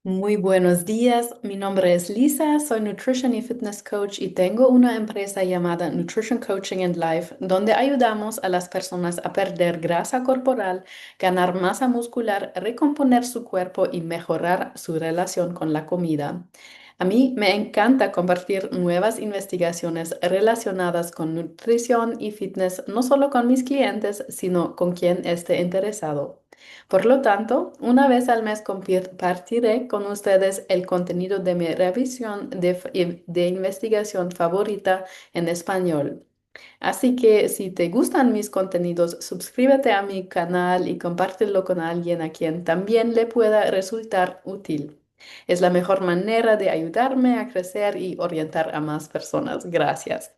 Muy buenos días, mi nombre es Lisa, soy Nutrition y Fitness Coach y tengo una empresa llamada Nutrition Coaching and Life, donde ayudamos a las personas a perder grasa corporal, ganar masa muscular, recomponer su cuerpo y mejorar su relación con la comida. A mí me encanta compartir nuevas investigaciones relacionadas con nutrición y fitness, no solo con mis clientes, sino con quien esté interesado. Por lo tanto, una vez al mes compartiré con ustedes el contenido de mi revisión de investigación favorita en español. Así que si te gustan mis contenidos, suscríbete a mi canal y compártelo con alguien a quien también le pueda resultar útil. Es la mejor manera de ayudarme a crecer y orientar a más personas. Gracias.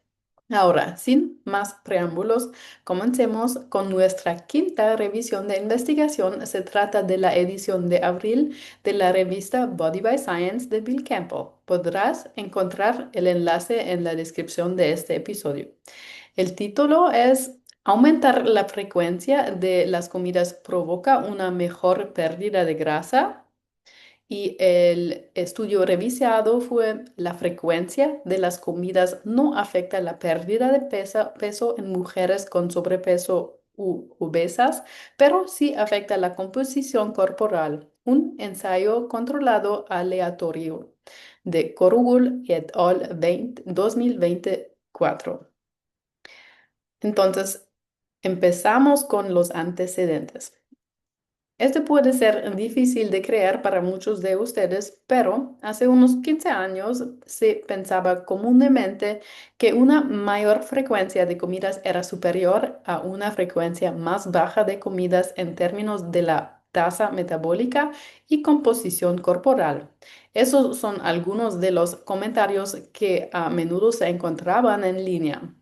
Ahora, sin más preámbulos, comencemos con nuestra quinta revisión de investigación. Se trata de la edición de abril de la revista Body by Science de Bill Campbell. Podrás encontrar el enlace en la descripción de este episodio. El título es Aumentar la frecuencia de las comidas provoca una mejor pérdida de grasa. Y el estudio revisado fue la frecuencia de las comidas no afecta la pérdida de peso en mujeres con sobrepeso u obesas, pero sí afecta la composición corporal. Un ensayo controlado aleatorio de Korugul et al. 2024. Entonces, empezamos con los antecedentes. Este puede ser difícil de creer para muchos de ustedes, pero hace unos 15 años se pensaba comúnmente que una mayor frecuencia de comidas era superior a una frecuencia más baja de comidas en términos de la tasa metabólica y composición corporal. Esos son algunos de los comentarios que a menudo se encontraban en línea.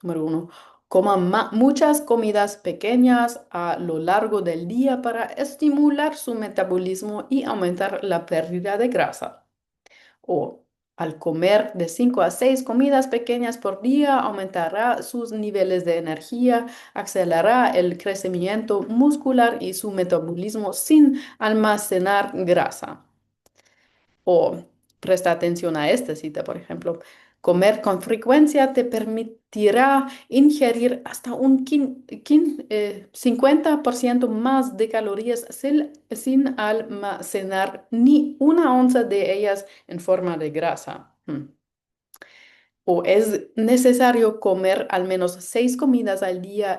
Número uno, coman muchas comidas pequeñas a lo largo del día para estimular su metabolismo y aumentar la pérdida de grasa. O al comer de 5 a 6 comidas pequeñas por día, aumentará sus niveles de energía, acelerará el crecimiento muscular y su metabolismo sin almacenar grasa. O presta atención a esta cita, por ejemplo. Comer con frecuencia te permitirá ingerir hasta un 50% más de calorías sin almacenar ni una onza de ellas en forma de grasa. O es necesario comer al menos 6 comidas al día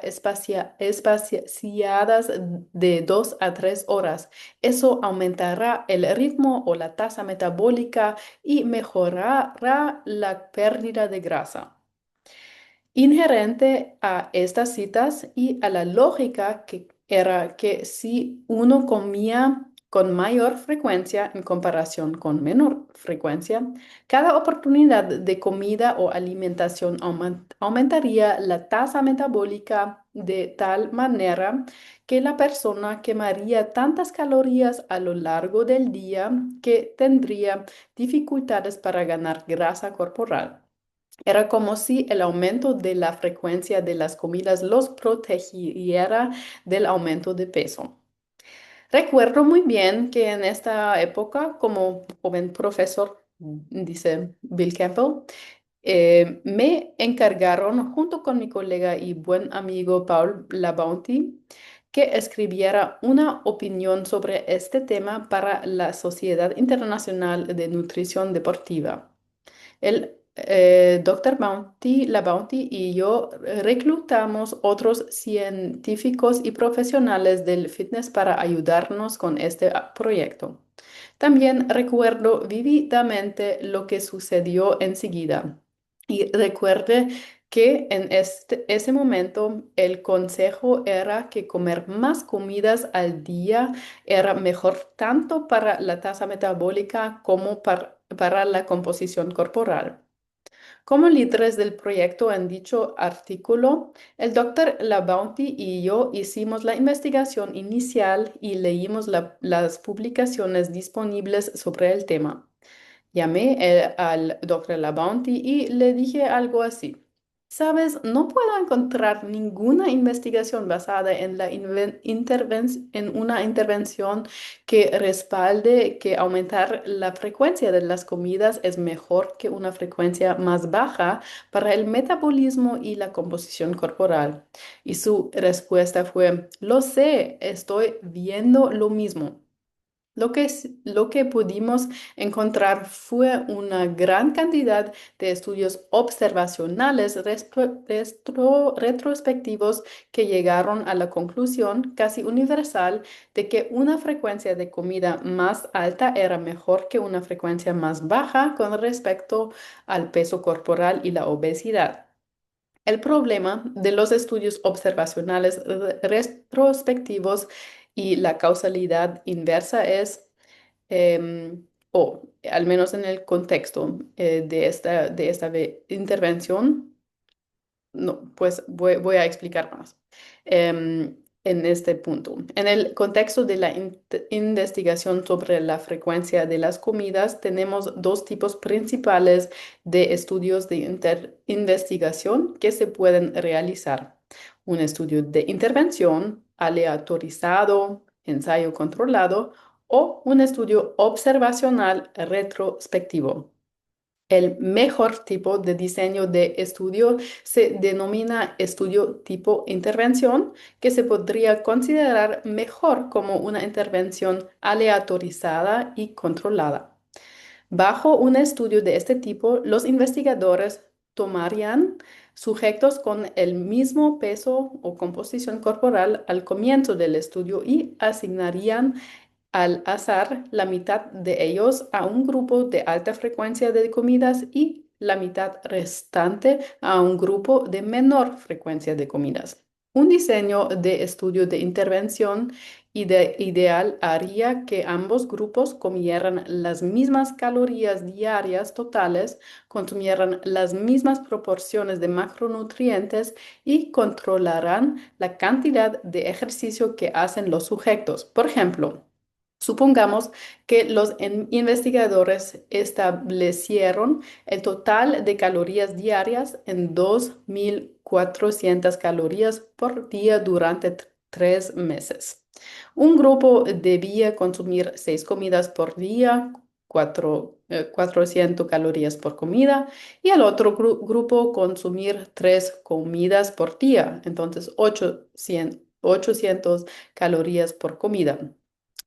espaciadas de 2 a 3 horas. Eso aumentará el ritmo o la tasa metabólica y mejorará la pérdida de grasa. Inherente a estas citas y a la lógica que era que si uno comía con mayor frecuencia en comparación con menor frecuencia, cada oportunidad de comida o alimentación aumentaría la tasa metabólica de tal manera que la persona quemaría tantas calorías a lo largo del día que tendría dificultades para ganar grasa corporal. Era como si el aumento de la frecuencia de las comidas los protegiera del aumento de peso. Recuerdo muy bien que en esta época, como joven profesor, dice Bill Campbell, me encargaron junto con mi colega y buen amigo Paul Labonte que escribiera una opinión sobre este tema para la Sociedad Internacional de Nutrición Deportiva. El Dr. La Bounty y yo reclutamos otros científicos y profesionales del fitness para ayudarnos con este proyecto. También recuerdo vívidamente lo que sucedió enseguida y recuerde que en ese momento el consejo era que comer más comidas al día era mejor tanto para la tasa metabólica como para la composición corporal. Como líderes del proyecto en dicho artículo, el doctor LaBounty y yo hicimos la investigación inicial y leímos las publicaciones disponibles sobre el tema. Llamé al doctor LaBounty y le dije algo así. Sabes, no puedo encontrar ninguna investigación basada en en una intervención que respalde que aumentar la frecuencia de las comidas es mejor que una frecuencia más baja para el metabolismo y la composición corporal. Y su respuesta fue, lo sé, estoy viendo lo mismo. Lo que pudimos encontrar fue una gran cantidad de estudios observacionales retrospectivos que llegaron a la conclusión casi universal de que una frecuencia de comida más alta era mejor que una frecuencia más baja con respecto al peso corporal y la obesidad. El problema de los estudios observacionales retrospectivos y la causalidad inversa es o al menos en el contexto de esta intervención, no, pues voy a explicar más en este punto. En el contexto de la investigación sobre la frecuencia de las comidas, tenemos dos tipos principales de estudios de investigación que se pueden realizar. Un estudio de intervención aleatorizado, ensayo controlado, o un estudio observacional retrospectivo. El mejor tipo de diseño de estudio se denomina estudio tipo intervención, que se podría considerar mejor como una intervención aleatorizada y controlada. Bajo un estudio de este tipo, los investigadores tomarían sujetos con el mismo peso o composición corporal al comienzo del estudio y asignarían al azar la mitad de ellos a un grupo de alta frecuencia de comidas y la mitad restante a un grupo de menor frecuencia de comidas. Un diseño de estudio de intervención ideal haría que ambos grupos comieran las mismas calorías diarias totales, consumieran las mismas proporciones de macronutrientes y controlaran la cantidad de ejercicio que hacen los sujetos. Por ejemplo, supongamos que los investigadores establecieron el total de calorías diarias en 2.400 calorías por día durante 3 meses. Un grupo debía consumir 6 comidas por día, 400 calorías por comida, y el otro grupo consumir 3 comidas por día, entonces 800 calorías por comida.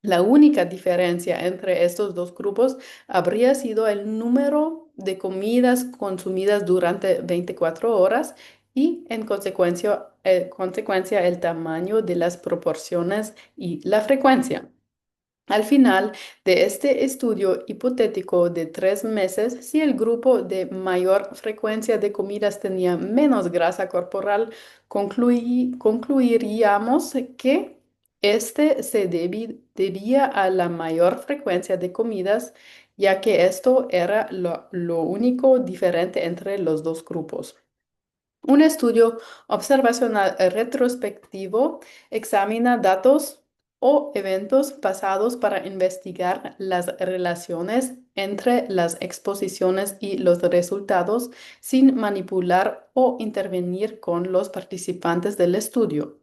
La única diferencia entre estos dos grupos habría sido el número de comidas consumidas durante 24 horas y en consecuencia el tamaño de las proporciones y la frecuencia. Al final de este estudio hipotético de 3 meses, si el grupo de mayor frecuencia de comidas tenía menos grasa corporal, concluiríamos que este se debía a la mayor frecuencia de comidas, ya que esto era lo único diferente entre los dos grupos. Un estudio observacional retrospectivo examina datos o eventos pasados para investigar las relaciones entre las exposiciones y los resultados sin manipular o intervenir con los participantes del estudio.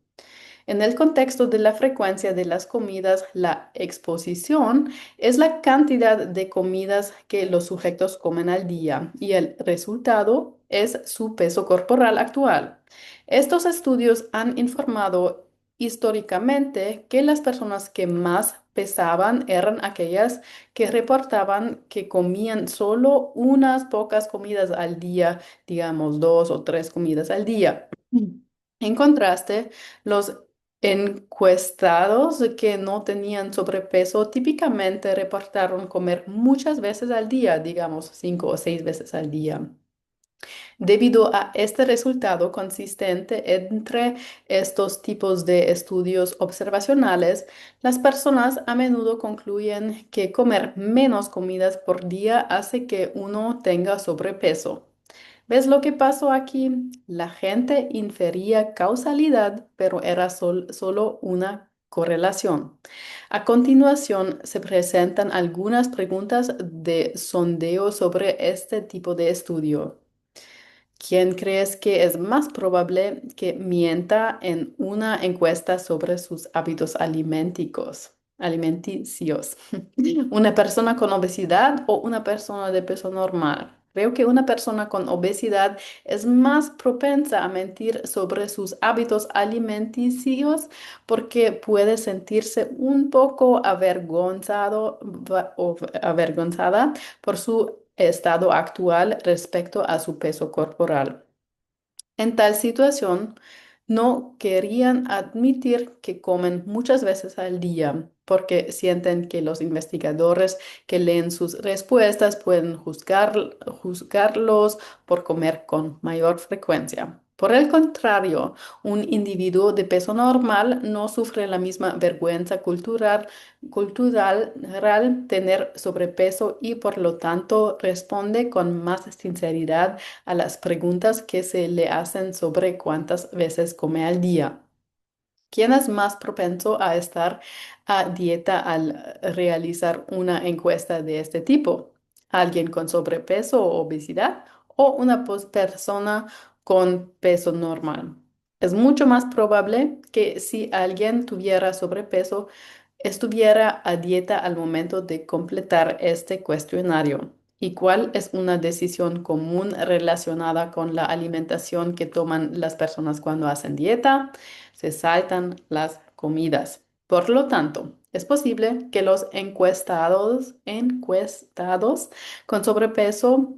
En el contexto de la frecuencia de las comidas, la exposición es la cantidad de comidas que los sujetos comen al día y el resultado es su peso corporal actual. Estos estudios han informado históricamente que las personas que más pesaban eran aquellas que reportaban que comían solo unas pocas comidas al día, digamos 2 o 3 comidas al día. En contraste, los encuestados que no tenían sobrepeso típicamente reportaron comer muchas veces al día, digamos 5 o 6 veces al día. Debido a este resultado consistente entre estos tipos de estudios observacionales, las personas a menudo concluyen que comer menos comidas por día hace que uno tenga sobrepeso. ¿Ves lo que pasó aquí? La gente infería causalidad, pero era solo una correlación. A continuación, se presentan algunas preguntas de sondeo sobre este tipo de estudio. ¿Quién crees que es más probable que mienta en una encuesta sobre sus hábitos alimenticios? ¿Una persona con obesidad o una persona de peso normal? Creo que una persona con obesidad es más propensa a mentir sobre sus hábitos alimenticios porque puede sentirse un poco o avergonzada por su estado actual respecto a su peso corporal. En tal situación, no querían admitir que comen muchas veces al día porque sienten que los investigadores que leen sus respuestas pueden juzgarlos por comer con mayor frecuencia. Por el contrario, un individuo de peso normal no sufre la misma vergüenza cultural al tener sobrepeso y por lo tanto responde con más sinceridad a las preguntas que se le hacen sobre cuántas veces come al día. ¿Quién es más propenso a estar a dieta al realizar una encuesta de este tipo? ¿Alguien con sobrepeso o obesidad o una persona con peso normal? Es mucho más probable que si alguien tuviera sobrepeso, estuviera a dieta al momento de completar este cuestionario. ¿Y cuál es una decisión común relacionada con la alimentación que toman las personas cuando hacen dieta? Se saltan las comidas. Por lo tanto, es posible que los encuestados con sobrepeso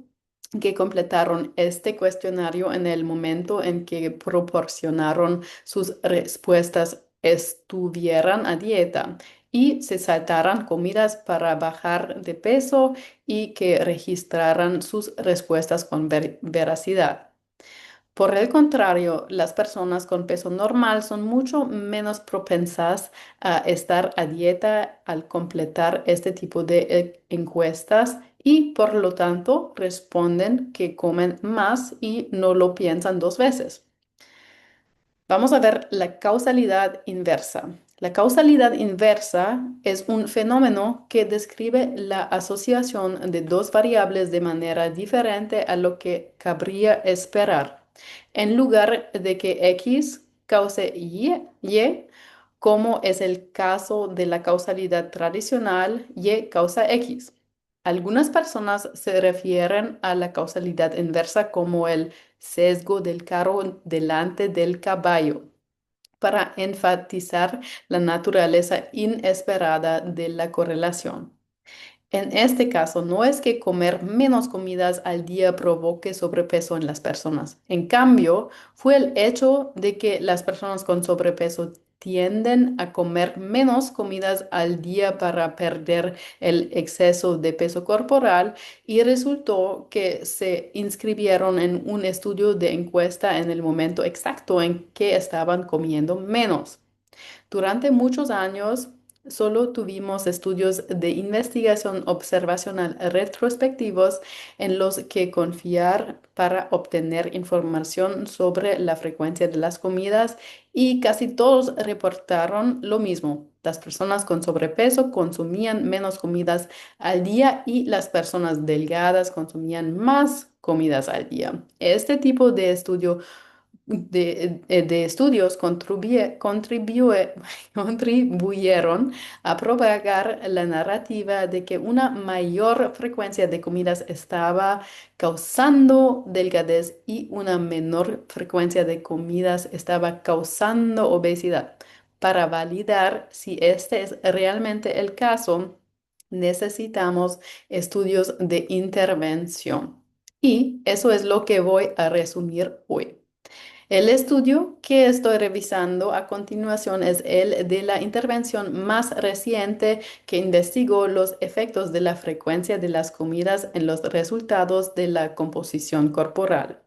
que completaron este cuestionario en el momento en que proporcionaron sus respuestas estuvieran a dieta y se saltaran comidas para bajar de peso y que registraran sus respuestas con veracidad. Por el contrario, las personas con peso normal son mucho menos propensas a estar a dieta al completar este tipo de encuestas y por lo tanto responden que comen más y no lo piensan dos veces. Vamos a ver la causalidad inversa. La causalidad inversa es un fenómeno que describe la asociación de dos variables de manera diferente a lo que cabría esperar. En lugar de que X cause Y, como es el caso de la causalidad tradicional, Y causa X. Algunas personas se refieren a la causalidad inversa como el sesgo del carro delante del caballo para enfatizar la naturaleza inesperada de la correlación. En este caso, no es que comer menos comidas al día provoque sobrepeso en las personas. En cambio, fue el hecho de que las personas con sobrepeso tienden a comer menos comidas al día para perder el exceso de peso corporal y resultó que se inscribieron en un estudio de encuesta en el momento exacto en que estaban comiendo menos. Durante muchos años, solo tuvimos estudios de investigación observacional retrospectivos en los que confiar para obtener información sobre la frecuencia de las comidas y casi todos reportaron lo mismo. Las personas con sobrepeso consumían menos comidas al día y las personas delgadas consumían más comidas al día. Este tipo de estudio de estudios contribuyeron a propagar la narrativa de que una mayor frecuencia de comidas estaba causando delgadez y una menor frecuencia de comidas estaba causando obesidad. Para validar si este es realmente el caso, necesitamos estudios de intervención. Y eso es lo que voy a resumir hoy. El estudio que estoy revisando a continuación es el de la intervención más reciente que investigó los efectos de la frecuencia de las comidas en los resultados de la composición corporal.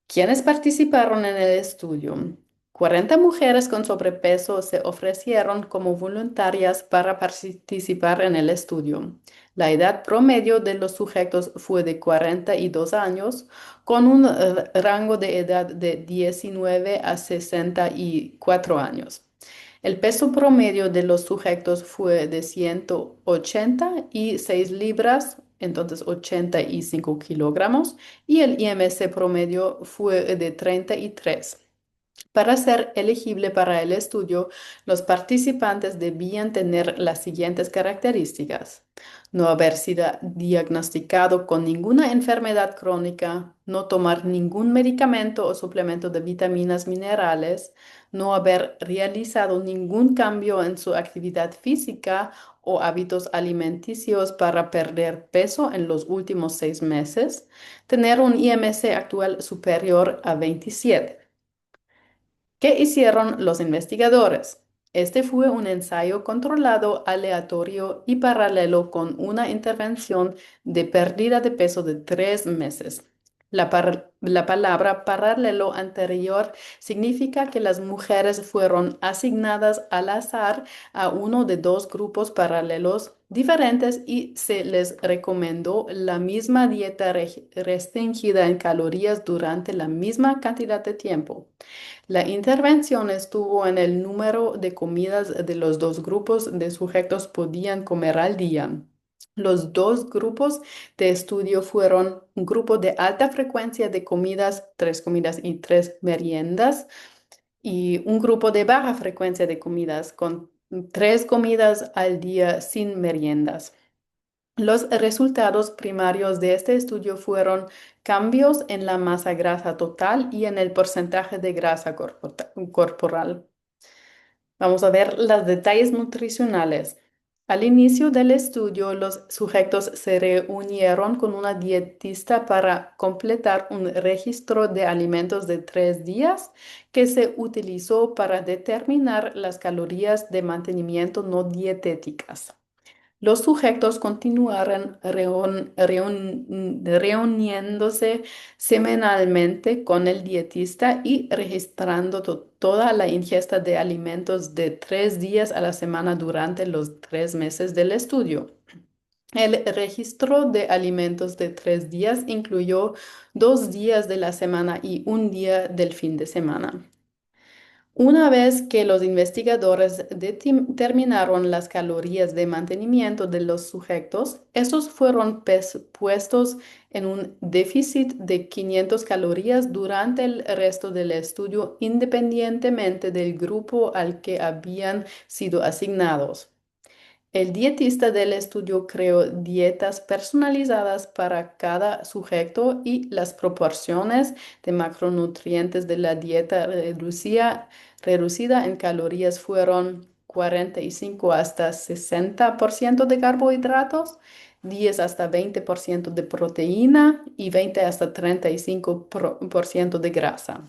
¿Quiénes participaron en el estudio? 40 mujeres con sobrepeso se ofrecieron como voluntarias para participar en el estudio. La edad promedio de los sujetos fue de 42 años, con un rango de edad de 19 a 64 años. El peso promedio de los sujetos fue de 186 libras entonces 85 kilogramos, y el IMC promedio fue de 33. Para ser elegible para el estudio, los participantes debían tener las siguientes características: no haber sido diagnosticado con ninguna enfermedad crónica, no tomar ningún medicamento o suplemento de vitaminas minerales, no haber realizado ningún cambio en su actividad física o hábitos alimenticios para perder peso en los últimos 6 meses, tener un IMC actual superior a 27. ¿Qué hicieron los investigadores? Este fue un ensayo controlado, aleatorio y paralelo con una intervención de pérdida de peso de 3 meses. La palabra paralelo anterior significa que las mujeres fueron asignadas al azar a uno de dos grupos paralelos diferentes y se les recomendó la misma dieta restringida en calorías durante la misma cantidad de tiempo. La intervención estuvo en el número de comidas de los dos grupos de sujetos podían comer al día. Los dos grupos de estudio fueron un grupo de alta frecuencia de comidas, 3 comidas y 3 meriendas, y un grupo de baja frecuencia de comidas con 3 comidas al día sin meriendas. Los resultados primarios de este estudio fueron cambios en la masa grasa total y en el porcentaje de grasa corporal. Vamos a ver los detalles nutricionales. Al inicio del estudio, los sujetos se reunieron con una dietista para completar un registro de alimentos de 3 días que se utilizó para determinar las calorías de mantenimiento no dietéticas. Los sujetos continuaron reuniéndose semanalmente con el dietista y registrando toda la ingesta de alimentos de 3 días a la semana durante los 3 meses del estudio. El registro de alimentos de 3 días incluyó 2 días de la semana y un día del fin de semana. Una vez que los investigadores determinaron las calorías de mantenimiento de los sujetos, estos fueron puestos en un déficit de 500 calorías durante el resto del estudio, independientemente del grupo al que habían sido asignados. El dietista del estudio creó dietas personalizadas para cada sujeto y las proporciones de macronutrientes de la dieta reducida en calorías fueron 45 hasta 60% de carbohidratos, 10 hasta 20% de proteína y 20 hasta 35% de grasa.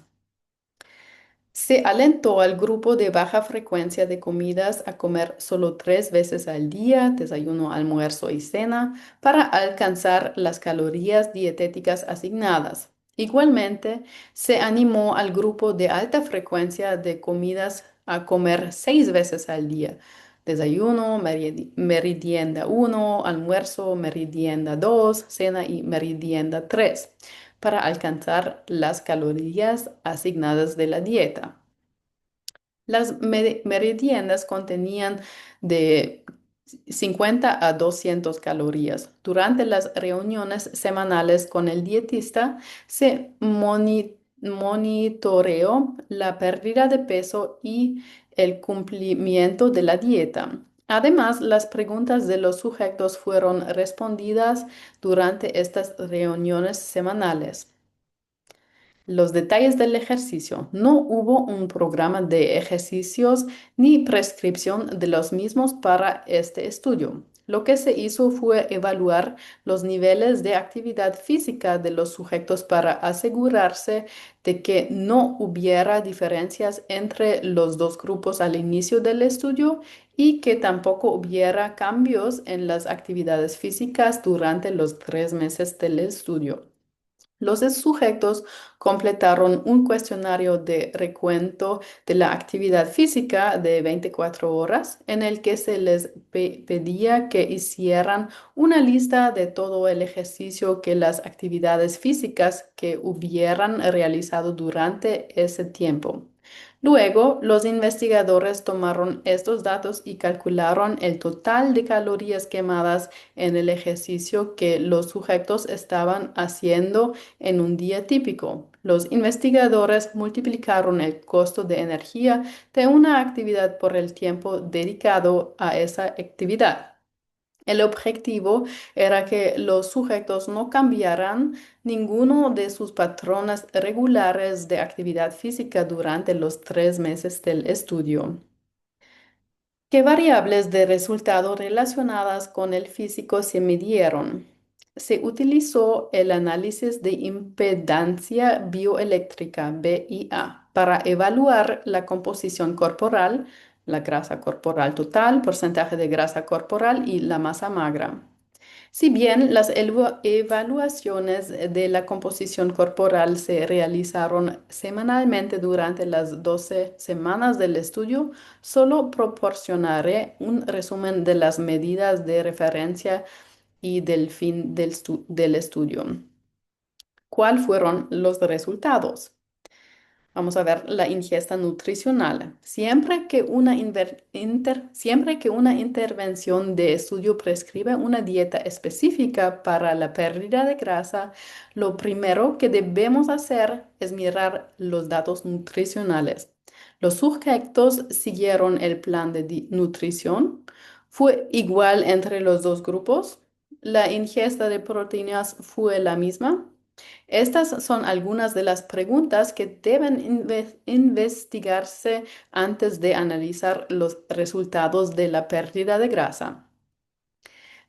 Se alentó al grupo de baja frecuencia de comidas a comer solo 3 veces al día, desayuno, almuerzo y cena, para alcanzar las calorías dietéticas asignadas. Igualmente, se animó al grupo de alta frecuencia de comidas a comer 6 veces al día: desayuno, meridienda 1, almuerzo, meridienda 2, cena y meridienda 3, para alcanzar las calorías asignadas de la dieta. Las meridianas contenían de 50 a 200 calorías. Durante las reuniones semanales con el dietista se monitoreó la pérdida de peso y el cumplimiento de la dieta. Además, las preguntas de los sujetos fueron respondidas durante estas reuniones semanales. Los detalles del ejercicio. No hubo un programa de ejercicios ni prescripción de los mismos para este estudio. Lo que se hizo fue evaluar los niveles de actividad física de los sujetos para asegurarse de que no hubiera diferencias entre los dos grupos al inicio del estudio y que tampoco hubiera cambios en las actividades físicas durante los 3 meses del estudio. Los sujetos completaron un cuestionario de recuento de la actividad física de 24 horas en el que se les pedía que hicieran una lista de todo el ejercicio que las actividades físicas que hubieran realizado durante ese tiempo. Luego, los investigadores tomaron estos datos y calcularon el total de calorías quemadas en el ejercicio que los sujetos estaban haciendo en un día típico. Los investigadores multiplicaron el costo de energía de una actividad por el tiempo dedicado a esa actividad. El objetivo era que los sujetos no cambiaran ninguno de sus patrones regulares de actividad física durante los 3 meses del estudio. ¿Qué variables de resultado relacionadas con el físico se midieron? Se utilizó el análisis de impedancia bioeléctrica, BIA, para evaluar la composición corporal, la grasa corporal total, porcentaje de grasa corporal y la masa magra. Si bien las evaluaciones de la composición corporal se realizaron semanalmente durante las 12 semanas del estudio, solo proporcionaré un resumen de las medidas de referencia y del fin del estudio. ¿Cuáles fueron los resultados? Vamos a ver la ingesta nutricional. Siempre que una intervención de estudio prescribe una dieta específica para la pérdida de grasa, lo primero que debemos hacer es mirar los datos nutricionales. Los sujetos siguieron el plan de nutrición. ¿Fue igual entre los dos grupos? ¿La ingesta de proteínas fue la misma? Estas son algunas de las preguntas que deben investigarse antes de analizar los resultados de la pérdida de grasa.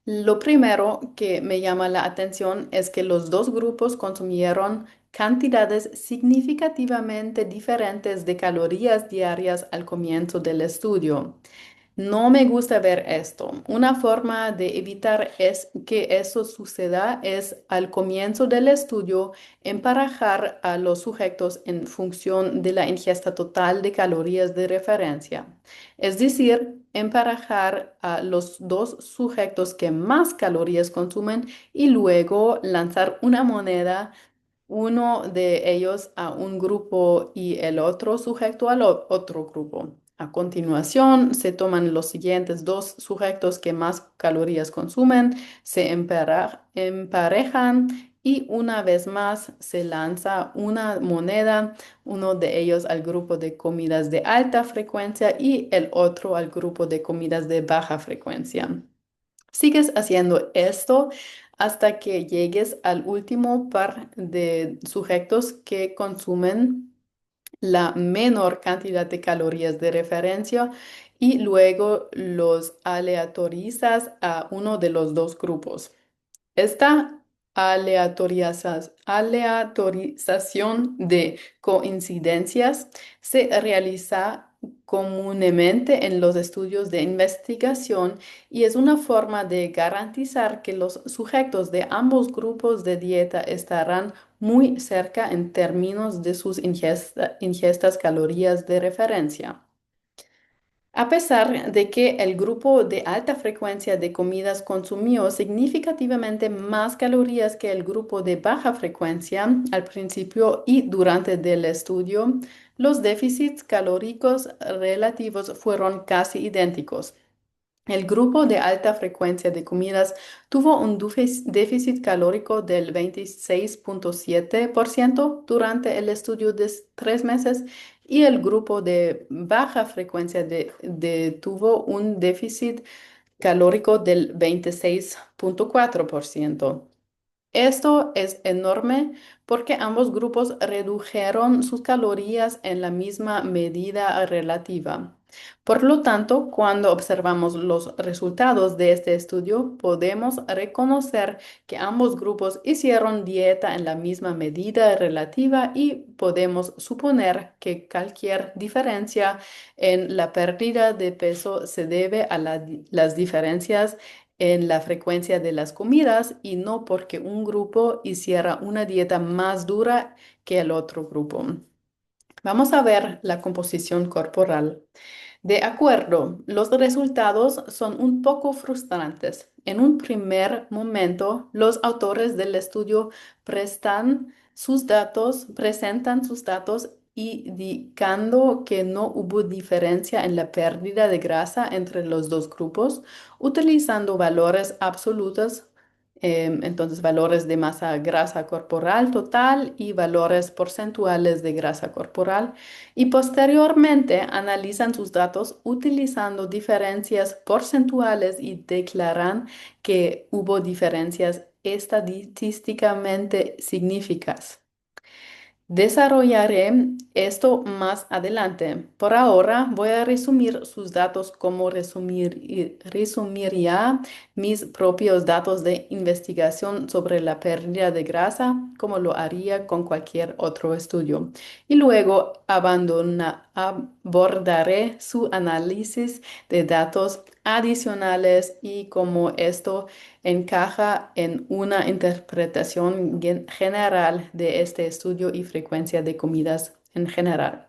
Lo primero que me llama la atención es que los dos grupos consumieron cantidades significativamente diferentes de calorías diarias al comienzo del estudio. No me gusta ver esto. Una forma de evitar que eso suceda es al comienzo del estudio emparejar a los sujetos en función de la ingesta total de calorías de referencia. Es decir, emparejar a los dos sujetos que más calorías consumen y luego lanzar una moneda, uno de ellos a un grupo y el otro sujeto al otro grupo. A continuación, se toman los siguientes dos sujetos que más calorías consumen, se emparejan y una vez más se lanza una moneda, uno de ellos al grupo de comidas de alta frecuencia y el otro al grupo de comidas de baja frecuencia. Sigues haciendo esto hasta que llegues al último par de sujetos que consumen la menor cantidad de calorías de referencia y luego los aleatorizas a uno de los dos grupos. Esta aleatorización de coincidencias se realiza comúnmente en los estudios de investigación y es una forma de garantizar que los sujetos de ambos grupos de dieta estarán muy cerca en términos de sus ingestas calorías de referencia. A pesar de que el grupo de alta frecuencia de comidas consumió significativamente más calorías que el grupo de baja frecuencia al principio y durante el estudio, los déficits calóricos relativos fueron casi idénticos. El grupo de alta frecuencia de comidas tuvo un déficit calórico del 26,7% durante el estudio de 3 meses y el grupo de baja frecuencia tuvo un déficit calórico del 26,4%. Esto es enorme porque ambos grupos redujeron sus calorías en la misma medida relativa. Por lo tanto, cuando observamos los resultados de este estudio, podemos reconocer que ambos grupos hicieron dieta en la misma medida relativa y podemos suponer que cualquier diferencia en la pérdida de peso se debe a las diferencias en la frecuencia de las comidas y no porque un grupo hiciera una dieta más dura que el otro grupo. Vamos a ver la composición corporal. De acuerdo, los resultados son un poco frustrantes. En un primer momento, los autores del estudio presentan sus datos indicando que no hubo diferencia en la pérdida de grasa entre los dos grupos, utilizando valores absolutos, entonces valores de masa grasa corporal total y valores porcentuales de grasa corporal, y posteriormente analizan sus datos utilizando diferencias porcentuales y declaran que hubo diferencias estadísticamente significativas. Desarrollaré esto más adelante. Por ahora voy a resumir sus datos como resumiría mis propios datos de investigación sobre la pérdida de grasa, como lo haría con cualquier otro estudio. Y luego abordaré su análisis de datos adicionales y cómo esto encaja en una interpretación general de este estudio y frecuencia de comidas en general.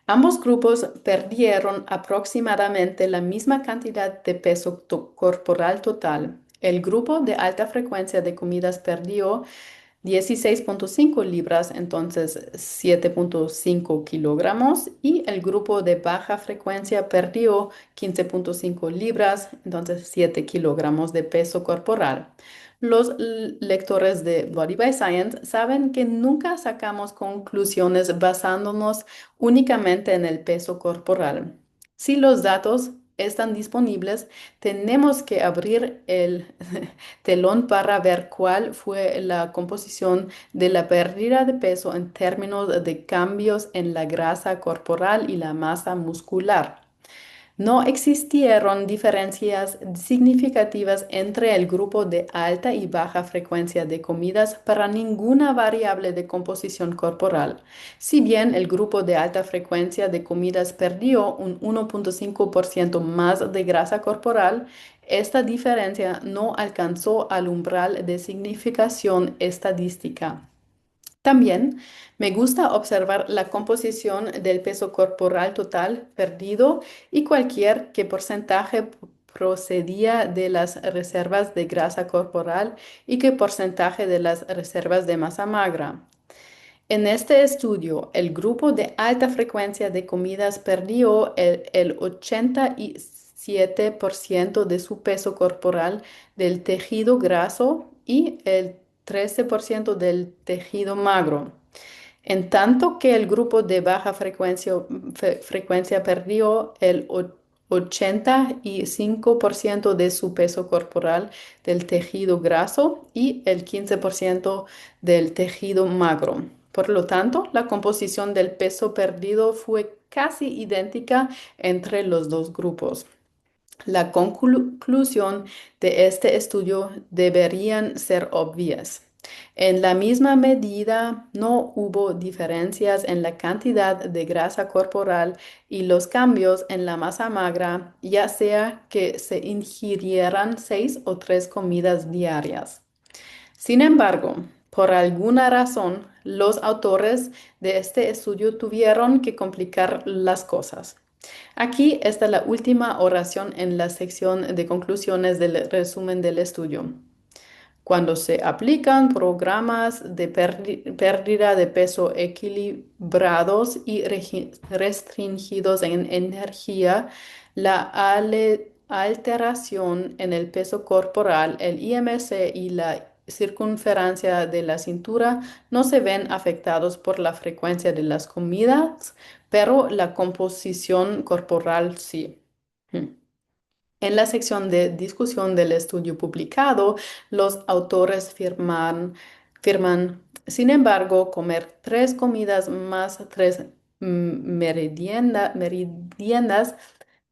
Ambos grupos perdieron aproximadamente la misma cantidad de peso corporal total. El grupo de alta frecuencia de comidas perdió 16,5 libras, entonces 7,5 kilogramos, y el grupo de baja frecuencia perdió 15,5 libras, entonces 7 kilogramos de peso corporal. Los lectores de Body by Science saben que nunca sacamos conclusiones basándonos únicamente en el peso corporal. Si los datos están disponibles, tenemos que abrir el telón para ver cuál fue la composición de la pérdida de peso en términos de cambios en la grasa corporal y la masa muscular. No existieron diferencias significativas entre el grupo de alta y baja frecuencia de comidas para ninguna variable de composición corporal. Si bien el grupo de alta frecuencia de comidas perdió un 1,5% más de grasa corporal, esta diferencia no alcanzó al umbral de significación estadística. También me gusta observar la composición del peso corporal total perdido y cualquier que porcentaje procedía de las reservas de grasa corporal y qué porcentaje de las reservas de masa magra. En este estudio, el grupo de alta frecuencia de comidas perdió el 87% de su peso corporal del tejido graso y el 13% del tejido magro. En tanto que el grupo de baja frecuencia perdió el 85% de su peso corporal del tejido graso y el 15% del tejido magro. Por lo tanto, la composición del peso perdido fue casi idéntica entre los dos grupos. La conclusión de este estudio deberían ser obvias. En la misma medida, no hubo diferencias en la cantidad de grasa corporal y los cambios en la masa magra, ya sea que se ingirieran 6 o 3 comidas diarias. Sin embargo, por alguna razón, los autores de este estudio tuvieron que complicar las cosas. Aquí está la última oración en la sección de conclusiones del resumen del estudio. Cuando se aplican programas de pérdida de peso equilibrados y restringidos en energía, la alteración en el peso corporal, el IMC y la circunferencia de la cintura no se ven afectados por la frecuencia de las comidas, pero la composición corporal sí. En la sección de discusión del estudio publicado, los autores sin embargo, comer 3 comidas más 3 meriendas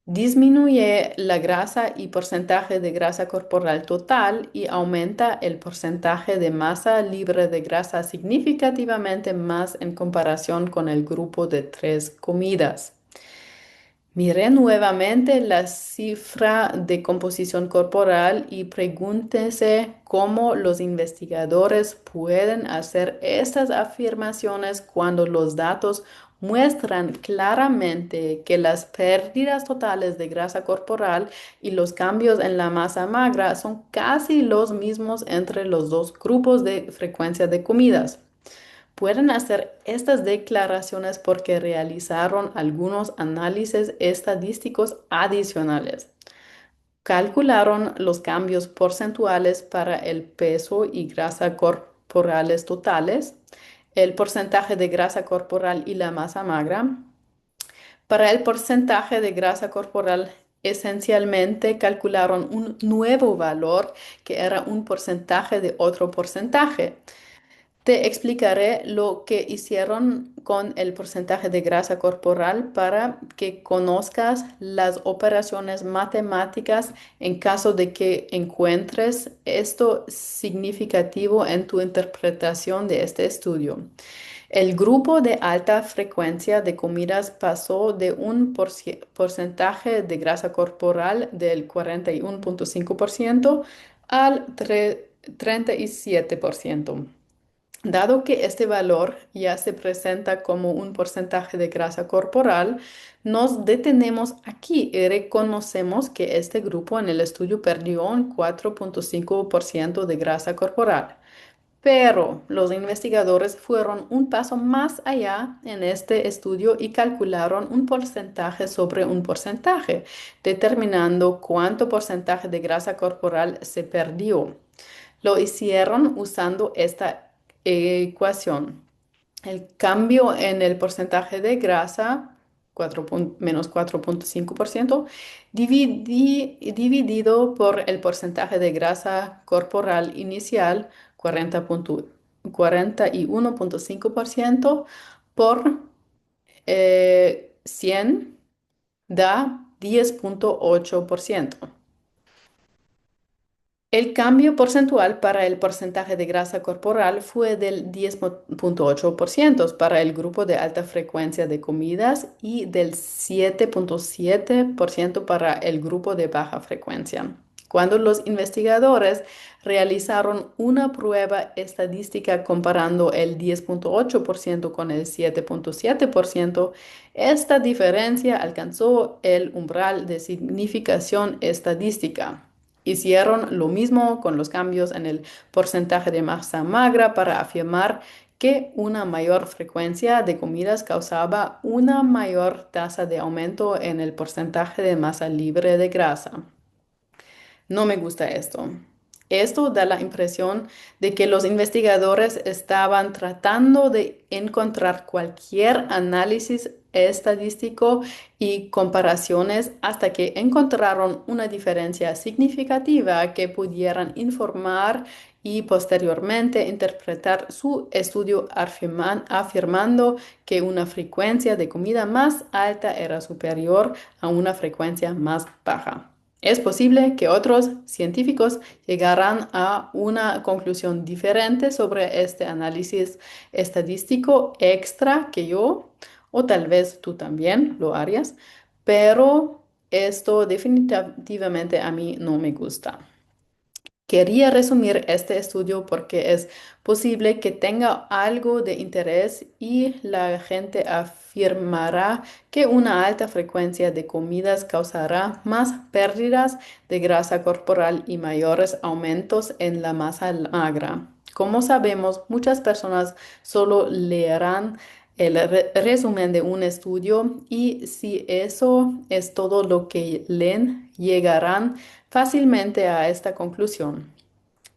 disminuye la grasa y porcentaje de grasa corporal total y aumenta el porcentaje de masa libre de grasa significativamente más en comparación con el grupo de 3 comidas. Mire nuevamente la cifra de composición corporal y pregúntese cómo los investigadores pueden hacer estas afirmaciones cuando los datos muestran claramente que las pérdidas totales de grasa corporal y los cambios en la masa magra son casi los mismos entre los dos grupos de frecuencia de comidas. Pueden hacer estas declaraciones porque realizaron algunos análisis estadísticos adicionales. Calcularon los cambios porcentuales para el peso y grasa corporales totales, el porcentaje de grasa corporal y la masa magra. Para el porcentaje de grasa corporal, esencialmente calcularon un nuevo valor que era un porcentaje de otro porcentaje. Te explicaré lo que hicieron con el porcentaje de grasa corporal para que conozcas las operaciones matemáticas en caso de que encuentres esto significativo en tu interpretación de este estudio. El grupo de alta frecuencia de comidas pasó de un porcentaje de grasa corporal del 41,5% al 37%. Dado que este valor ya se presenta como un porcentaje de grasa corporal, nos detenemos aquí y reconocemos que este grupo en el estudio perdió un 4,5% de grasa corporal. Pero los investigadores fueron un paso más allá en este estudio y calcularon un porcentaje sobre un porcentaje, determinando cuánto porcentaje de grasa corporal se perdió. Lo hicieron usando esta ecuación. El cambio en el porcentaje de grasa, menos 4,5%, dividido por el porcentaje de grasa corporal inicial, 41,5%, por 100, da 10,8%. El cambio porcentual para el porcentaje de grasa corporal fue del 10,8% para el grupo de alta frecuencia de comidas y del 7,7% para el grupo de baja frecuencia. Cuando los investigadores realizaron una prueba estadística comparando el 10,8% con el 7,7%, esta diferencia alcanzó el umbral de significación estadística. Hicieron lo mismo con los cambios en el porcentaje de masa magra para afirmar que una mayor frecuencia de comidas causaba una mayor tasa de aumento en el porcentaje de masa libre de grasa. No me gusta esto. Esto da la impresión de que los investigadores estaban tratando de encontrar cualquier análisis estadístico y comparaciones hasta que encontraron una diferencia significativa que pudieran informar y posteriormente interpretar su estudio afirmando que una frecuencia de comida más alta era superior a una frecuencia más baja. Es posible que otros científicos llegaran a una conclusión diferente sobre este análisis estadístico extra que yo, o tal vez tú también lo harías, pero esto definitivamente a mí no me gusta. Quería resumir este estudio porque es posible que tenga algo de interés y la gente afirmará que una alta frecuencia de comidas causará más pérdidas de grasa corporal y mayores aumentos en la masa magra. Como sabemos, muchas personas solo leerán el resumen de un estudio y si eso es todo lo que leen, llegarán fácilmente a esta conclusión.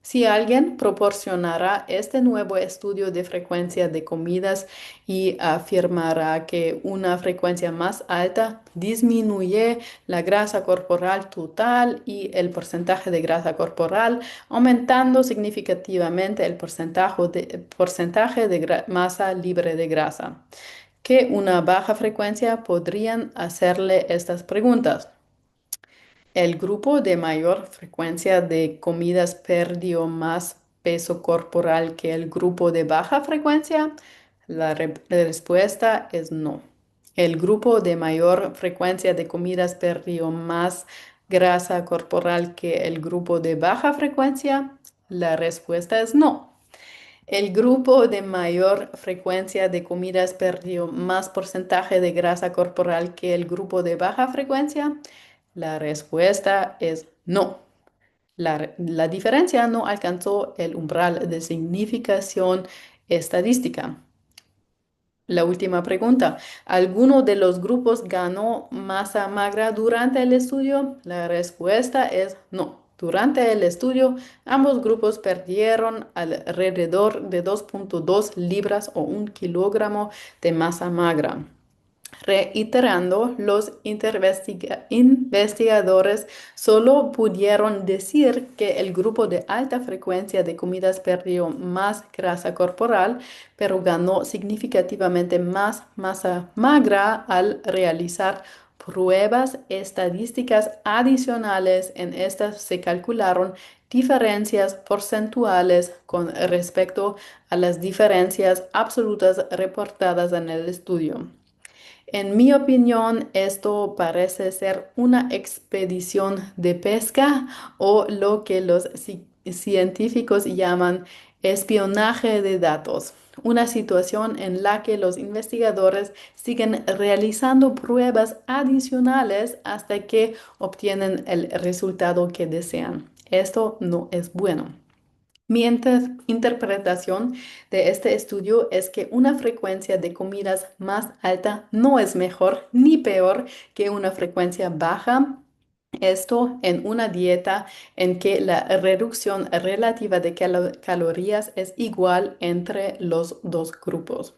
Si alguien proporcionará este nuevo estudio de frecuencia de comidas y afirmará que una frecuencia más alta disminuye la grasa corporal total y el porcentaje de grasa corporal, aumentando significativamente el porcentaje de masa libre de grasa, que una baja frecuencia podrían hacerle estas preguntas. El grupo de mayor frecuencia de comidas perdió más peso corporal que el grupo de baja frecuencia. La respuesta es no. El grupo de mayor frecuencia de comidas perdió más grasa corporal que el grupo de baja frecuencia. La respuesta es no. El grupo de mayor frecuencia de comidas perdió más porcentaje de grasa corporal que el grupo de baja frecuencia. La respuesta es no. La diferencia no alcanzó el umbral de significación estadística. La última pregunta. ¿Alguno de los grupos ganó masa magra durante el estudio? La respuesta es no. Durante el estudio, ambos grupos perdieron alrededor de 2.2 libras o 1 kilogramo de masa magra. Reiterando, los investigadores solo pudieron decir que el grupo de alta frecuencia de comidas perdió más grasa corporal, pero ganó significativamente más masa magra al realizar pruebas estadísticas adicionales. En estas se calcularon diferencias porcentuales con respecto a las diferencias absolutas reportadas en el estudio. En mi opinión, esto parece ser una expedición de pesca o lo que los científicos llaman espionaje de datos, una situación en la que los investigadores siguen realizando pruebas adicionales hasta que obtienen el resultado que desean. Esto no es bueno. Mi interpretación de este estudio es que una frecuencia de comidas más alta no es mejor ni peor que una frecuencia baja. Esto en una dieta en que la reducción relativa de calorías es igual entre los dos grupos.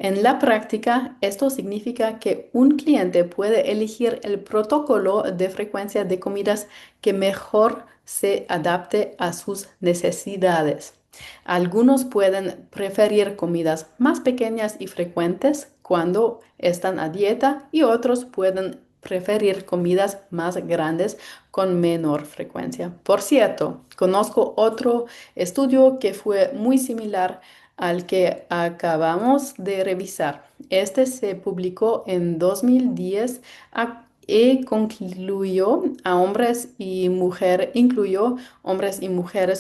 En la práctica, esto significa que un cliente puede elegir el protocolo de frecuencia de comidas que mejor se adapte a sus necesidades. Algunos pueden preferir comidas más pequeñas y frecuentes cuando están a dieta y otros pueden preferir comidas más grandes con menor frecuencia. Por cierto, conozco otro estudio que fue muy similar al que acabamos de revisar. Este se publicó en 2010 y incluyó hombres y mujeres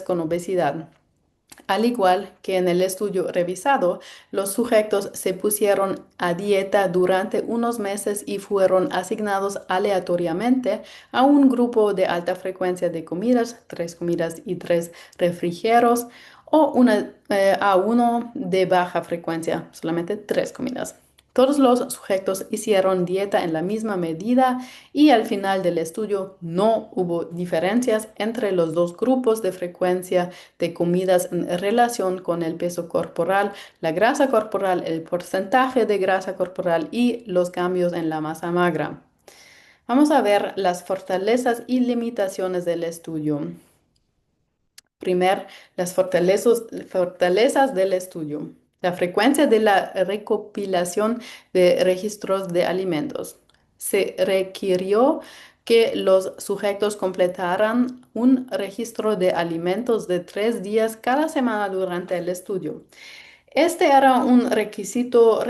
con obesidad. Al igual que en el estudio revisado, los sujetos se pusieron a dieta durante unos meses y fueron asignados aleatoriamente a un grupo de alta frecuencia de comidas, 3 comidas y 3 refrigerios, o a uno de baja frecuencia, solamente 3 comidas. Todos los sujetos hicieron dieta en la misma medida y al final del estudio no hubo diferencias entre los dos grupos de frecuencia de comidas en relación con el peso corporal, la grasa corporal, el porcentaje de grasa corporal y los cambios en la masa magra. Vamos a ver las fortalezas y limitaciones del estudio. Primero, las fortalezas del estudio. La frecuencia de la recopilación de registros de alimentos. Se requirió que los sujetos completaran un registro de alimentos de 3 días cada semana durante el estudio. Este era un requisito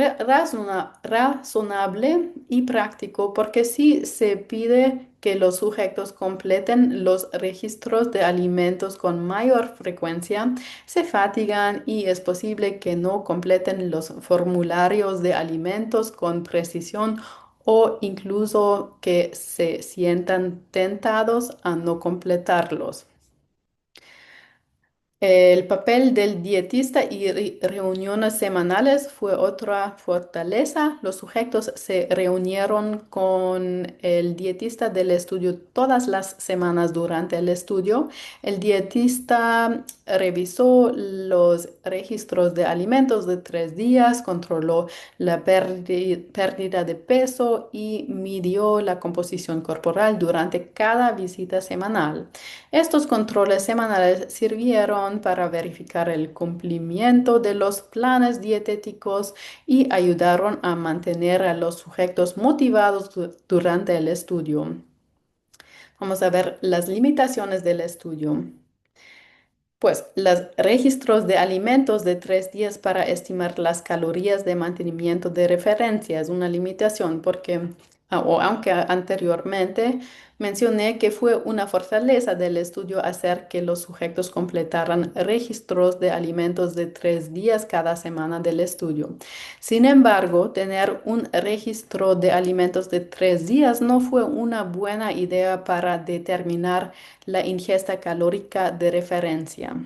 razonable y práctico porque si se pide que los sujetos completen los registros de alimentos con mayor frecuencia, se fatigan y es posible que no completen los formularios de alimentos con precisión o incluso que se sientan tentados a no completarlos. El papel del dietista y reuniones semanales fue otra fortaleza. Los sujetos se reunieron con el dietista del estudio todas las semanas durante el estudio. El dietista revisó los registros de alimentos de 3 días, controló la pérdida de peso y midió la composición corporal durante cada visita semanal. Estos controles semanales sirvieron para verificar el cumplimiento de los planes dietéticos y ayudaron a mantener a los sujetos motivados durante el estudio. Vamos a ver las limitaciones del estudio. Pues los registros de alimentos de 3 días para estimar las calorías de mantenimiento de referencia es una limitación porque, aunque anteriormente mencioné que fue una fortaleza del estudio hacer que los sujetos completaran registros de alimentos de 3 días cada semana del estudio. Sin embargo, tener un registro de alimentos de 3 días no fue una buena idea para determinar la ingesta calórica de referencia.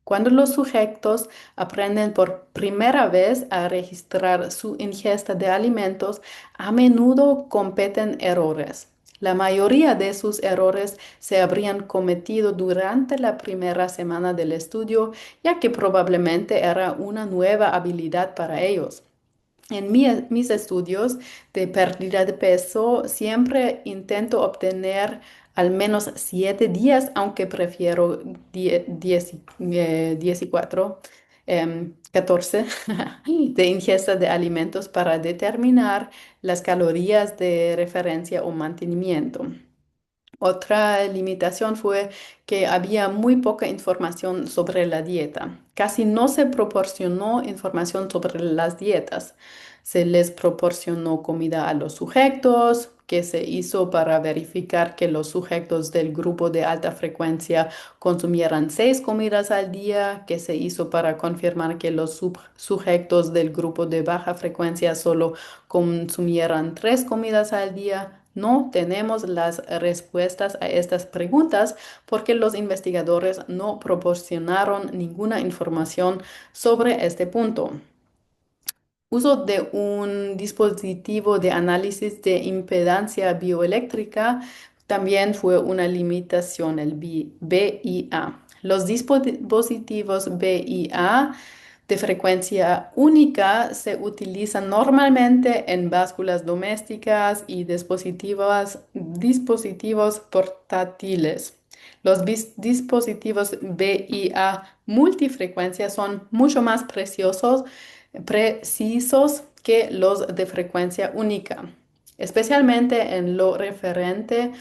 Cuando los sujetos aprenden por primera vez a registrar su ingesta de alimentos, a menudo cometen errores. La mayoría de sus errores se habrían cometido durante la primera semana del estudio, ya que probablemente era una nueva habilidad para ellos. En mis estudios de pérdida de peso, siempre intento obtener al menos 7 días, aunque prefiero 14 de ingesta de alimentos para determinar las calorías de referencia o mantenimiento. Otra limitación fue que había muy poca información sobre la dieta. Casi no se proporcionó información sobre las dietas. Se les proporcionó comida a los sujetos, que se hizo para verificar que los sujetos del grupo de alta frecuencia consumieran 6 comidas al día, que se hizo para confirmar que los sujetos del grupo de baja frecuencia solo consumieran 3 comidas al día. No tenemos las respuestas a estas preguntas porque los investigadores no proporcionaron ninguna información sobre este punto. Uso de un dispositivo de análisis de impedancia bioeléctrica también fue una limitación, el BIA. Los dispositivos BIA de frecuencia única se utilizan normalmente en básculas domésticas y dispositivos portátiles. Los dispositivos BIA multifrecuencia son mucho más precisos que los de frecuencia única, especialmente en lo referente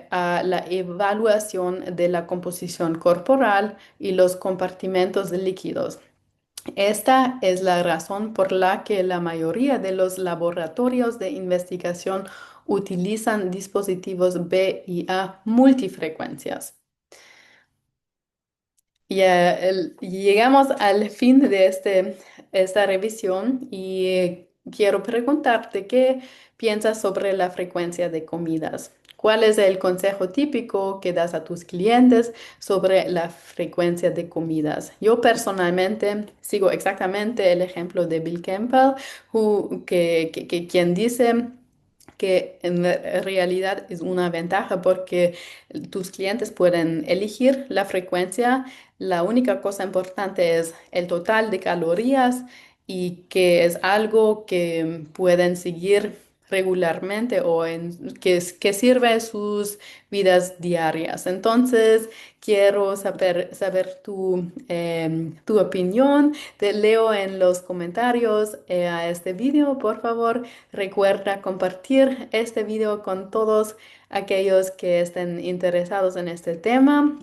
a la evaluación de la composición corporal y los compartimentos de líquidos. Esta es la razón por la que la mayoría de los laboratorios de investigación utilizan dispositivos BIA multifrecuencias. Ya llegamos al fin de esta revisión y quiero preguntarte qué piensas sobre la frecuencia de comidas. ¿Cuál es el consejo típico que das a tus clientes sobre la frecuencia de comidas? Yo personalmente sigo exactamente el ejemplo de Bill Campbell, quien dice que en realidad es una ventaja porque tus clientes pueden elegir la frecuencia. La única cosa importante es el total de calorías y que es algo que pueden seguir regularmente o que sirve en sus vidas diarias. Entonces, quiero saber tu opinión. Te leo en los comentarios a este video. Por favor, recuerda compartir este video con todos aquellos que estén interesados en este tema.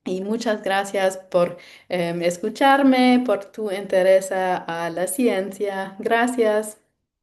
Y muchas gracias por escucharme, por tu interés a la ciencia. Gracias.